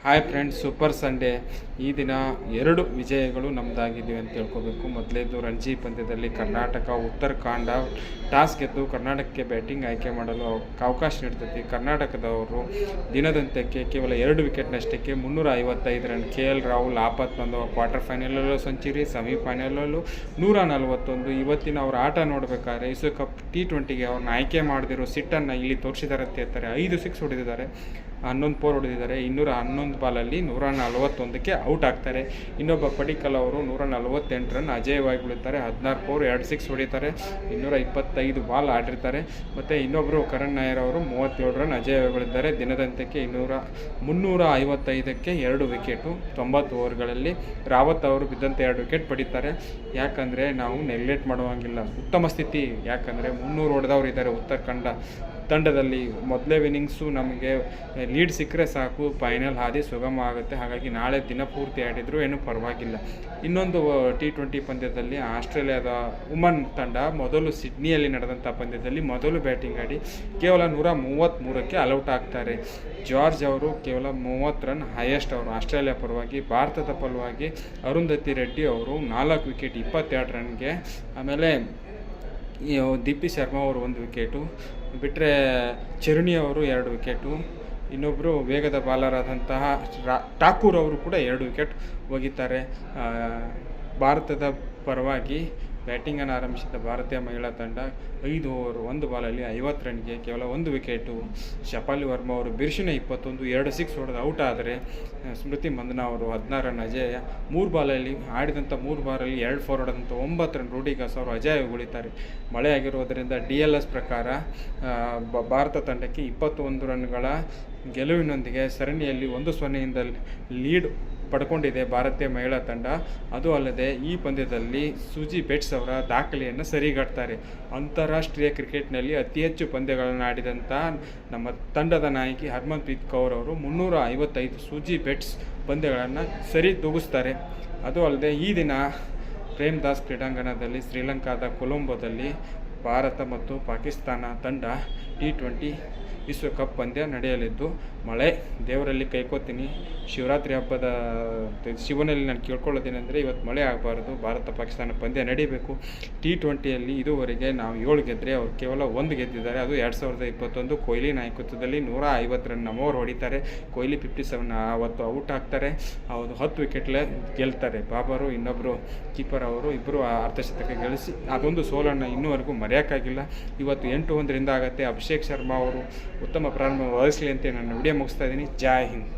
Hi friends, super Sunday. ಈ ದಿನ 2 ವಿಜಯಗಳು ನಮ್ಮದಾಗಿವೆ ಅಂತ ಹೇಳ್ಕೋಬೇಕು. ಮೊದಲೇದು ರಣಜಿ ಪಂದ್ಯದಲ್ಲಿ ಕರ್ನಾಟಕ ಉತ್ತರಾಖಂಡ ಟಾಸ್ ಗೆದ್ದು ಕರ್ನಾಟಕಕ್ಕೆ ಬ್ಯಾಟಿಂಗ್ ಆಯ್ಕೆ ಮಾಡಲು ಅವಕಾಶ ನೀಡ್ತೈತಿ. ಕರ್ನಾಟಕದವರು ದಿನದಂತ್ಯಕ್ಕೆ ಕೇವಲ 2 ವಿಕೆಟ್ನಷ್ಟಕ್ಕೆ 355 ರನ್. KL ರಾಹುಲ್ ಆಪತ್ತು ಕ್ವಾರ್ಟರ್ ಫೈನಲಲ್ಲೂ ಸೆಂಚುರಿ, ಸೆಮಿಫೈನಲಲ್ಲೂ 141. ಇವತ್ತಿನ ಅವ್ರ ಆಟ ನೋಡಬೇಕಾದ್ರೆ ವಿಶ್ವಕಪ್ T20ಗೆ ಅವ್ರನ್ನ ಆಯ್ಕೆ ಮಾಡದಿರೋ ಸಿಟ್ಟನ್ನು ಇಲ್ಲಿ ತೋರಿಸಿದ್ದಾರೆ ಅಂತ ಹೇಳ್ತಾರೆ. 5 ಸಿಕ್ಸ್ ಹೊಡೆದಿದ್ದಾರೆ, 11 4 ಹೊಡೆದಿದ್ದಾರೆ. 211 ಬಾಲಲ್ಲಿ 141ಕ್ಕೆ ಔಟ್ ಆಗ್ತಾರೆ. ಇನ್ನೊಬ್ಬ ಪಡಿಕಲ್ ಅವರು 148 ರನ್ ಅಜೇಯವಾಗಿ ಉಳಿತಾರೆ. 16 4 2 ಸಿಕ್ಸ್ ಹೊಡಿತಾರೆ. 225 ಬಾಲ್ ಆಡಿರ್ತಾರೆ. ಮತ್ತು ಇನ್ನೊಬ್ಬರು ಕರಣ್ ನಾಯರ್ ಅವರು 37 ರನ್ ಅಜೇಯವಾಗಿ ಉಳಿದ್ದಾರೆ. ದಿನದಂತ್ಯಕ್ಕೆ 355ಕ್ಕೆ 2 ವಿಕೆಟು 90 ಓವರ್ಗಳಲ್ಲಿ. ರಾವತ್ ಅವರು ಬಿದ್ದಂತೆ 2 ವಿಕೆಟ್ ಪಡಿತಾರೆ. ಯಾಕಂದರೆ ನಾವು ನೆಗ್ಲೆಕ್ಟ್ ಮಾಡುವಂಗಿಲ್ಲ. ಉತ್ತಮ ಸ್ಥಿತಿ, ಯಾಕಂದರೆ 300 ಹೊಡೆದವರು ಇದ್ದಾರೆ ಉತ್ತರಾಖಂಡ ತಂಡದಲ್ಲಿ. ಮೊದಲೇ ವಿನ್ನಿಂಗ್ಸು ನಮಗೆ ಲೀಡ್ ಸಿಕ್ಕರೆ ಸಾಕು, ಫೈನಲ್ ಹಾದಿ ಸುಗಮ ಆಗುತ್ತೆ. ಹಾಗಾಗಿ ನಾಳೆ ದಿನಪೂರ್ತಿ ಆಡಿದರೂ ಏನೂ ಪರವಾಗಿಲ್ಲ. ಇನ್ನೊಂದು T20 ಪಂದ್ಯದಲ್ಲಿ ಆಸ್ಟ್ರೇಲಿಯಾದ ವುಮನ್ ತಂಡ ಮೊದಲು ಸಿಡ್ನಿಯಲ್ಲಿ ನಡೆದಂಥ ಪಂದ್ಯದಲ್ಲಿ ಮೊದಲು ಬ್ಯಾಟಿಂಗ್ ಆಡಿ ಕೇವಲ 133ಕ್ಕೆ ಆಲ್ಔಟ್ ಆಗ್ತಾರೆ. ಜಾರ್ಜ್ ಅವರು ಕೇವಲ 30 ರನ್ ಹೈಯೆಸ್ಟ್ ಅವರು ಆಸ್ಟ್ರೇಲಿಯಾ ಪರವಾಗಿ. ಭಾರತದ ಪರವಾಗಿ ಅರುಂಧತಿ ರೆಡ್ಡಿ ಅವರು 4 ವಿಕೆಟ್ 22 ರನ್ಗೆ. ಆಮೇಲೆ ದೀಪ್ತಿ ಶರ್ಮಾ ಅವರು 1 ವಿಕೆಟು ಬಿಟ್ಟರೆ ಚರುಣಿ ಅವರು 2 ವಿಕೆಟು. ಇನ್ನೊಬ್ಬರು ವೇಗದ ಬಾಲರಾದಂತಹ ಠಾಕೂರ್ ಅವರು ಕೂಡ 2 ವಿಕೆಟ್ ಒಗಿತಾರೆ. ಭಾರತದ ಪರವಾಗಿ ಬ್ಯಾಟಿಂಗನ್ನು ಆರಂಭಿಸಿದ ಭಾರತೀಯ ಮಹಿಳಾ ತಂಡ 5 ಓವರ್ 1 ಬಾಲಲ್ಲಿ 50 ರನ್ಗೆ ಕೇವಲ 1 ವಿಕೆಟು. ಶಫಾಲಿ ವರ್ಮಾ ಅವರು ಬಿರುಸಿನ 21 2 ಸಿಕ್ಸ್ ಹೊಡೆದು ಔಟ್ ಆದರೆ ಸ್ಮೃತಿ ಮಂದನಾ ಅವರು 16 ರನ್ ಅಜೇಯ. 3 ಬಾಲಲ್ಲಿ ಆಡಿದಂಥ 3 ಬಾಲಲ್ಲಿ 2 4 ಹೊಡೆದಂಥ 9 ರನ್ ರೂಢಿಗಾಸ್ ಅವರು ಅಜೇಯ ಉಳಿತಾರೆ. ಮಳೆ ಆಗಿರೋದರಿಂದ DLS ಪ್ರಕಾರ ಭಾರತ ತಂಡಕ್ಕೆ 21 ರನ್ಗಳ ಗೆಲುವಿನೊಂದಿಗೆ ಸರಣಿಯಲ್ಲಿ 1-0 ಲೀಡ್ ಪಡ್ಕೊಂಡಿದೆ ಭಾರತೀಯ ಮಹಿಳಾ ತಂಡ. ಅದು ಅಲ್ಲದೆ ಈ ಪಂದ್ಯದಲ್ಲಿ ಸುಜಿ ಬೆಟ್ಸ್ ಅವರ ದಾಖಲೆಯನ್ನು ಸರಿಗಟ್ತಾರೆ. ಅಂತಾರಾಷ್ಟ್ರೀಯ ಕ್ರಿಕೆಟ್ನಲ್ಲಿ ಅತಿ ಹೆಚ್ಚು ಪಂದ್ಯಗಳನ್ನು ಆಡಿದಂಥ ನಮ್ಮ ತಂಡದ ನಾಯಕಿ ಹರ್ಮನ್ಪ್ರೀತ್ ಕೌರ್ ಅವರು 355 ಸುಜಿ ಬೆಟ್ಸ್ ಪಂದ್ಯಗಳನ್ನು ಸರಿದೂಗಿಸ್ತಾರೆ. ಅದು ಅಲ್ಲದೆ ಈ ದಿನ ಪ್ರೇಮ್ದಾಸ್ ಕ್ರೀಡಾಂಗಣದಲ್ಲಿ ಶ್ರೀಲಂಕಾದ ಕೊಲಂಬೋದಲ್ಲಿ ಭಾರತ ಮತ್ತು ಪಾಕಿಸ್ತಾನ ತಂಡ T20 ವಿಶ್ವಕಪ್ ಪಂದ್ಯ ನಡೆಯಲಿದ್ದು, ಮಳೆ ದೇವರಲ್ಲಿ ಕೈಕೋತೀನಿ. ಶಿವರಾತ್ರಿ ಹಬ್ಬದ ಶಿವನಲ್ಲಿ ನಾನು ಕೇಳ್ಕೊಳ್ಳೋದೇನೆಂದರೆ ಇವತ್ತು ಮಳೆ ಆಗಬಾರ್ದು. ಭಾರತ ಪಾಕಿಸ್ತಾನ ಪಂದ್ಯ ನಡೀಬೇಕು. T20ಯಲ್ಲಿ ಇದುವರೆಗೆ ನಾವು 7 ಗೆದ್ದರೆ ಅವ್ರು ಕೇವಲ 1 ಗೆದ್ದಿದ್ದಾರೆ. ಅದು 2021 ಕೊಹ್ಲಿ ನಾಯಕತ್ವದಲ್ಲಿ 150 ರನ್ ಓವರ್ ಹೊಡಿತಾರೆ. ಕೊಹ್ಲಿ 57 ಅವತ್ತು ಔಟ್ ಆಗ್ತಾರೆ. ಅವರು 10 ವಿಕೆಟ್ಲೆ ಗೆಲ್ತಾರೆ. ಬಾಬರು ಇನ್ನೊಬ್ಬರು ಕೀಪರ್ ಅವರು ಇಬ್ಬರು ಅರ್ಧಶತಕ ಗಳಿಸಿ ಅದೊಂದು ಸೋಲನ್ನು ಇನ್ನೂವರೆಗೂ ಮರೆಯೋಕ್ಕಾಗಿಲ್ಲ. ಇವತ್ತು 8-1 ಆಗುತ್ತೆ. ಅಭಿಷೇಕ್ ಶರ್ಮಾ ಅವರು ಉತ್ತಮ ಪ್ರಾರಂಭ ವಹಿಸಲಿ ಅಂತ ನಾನು ವಿಡಿಯೋ ಮುಗಿಸ್ತಾ ಇದ್ದೀನಿ. ಜೈ ಹಿಂದ್.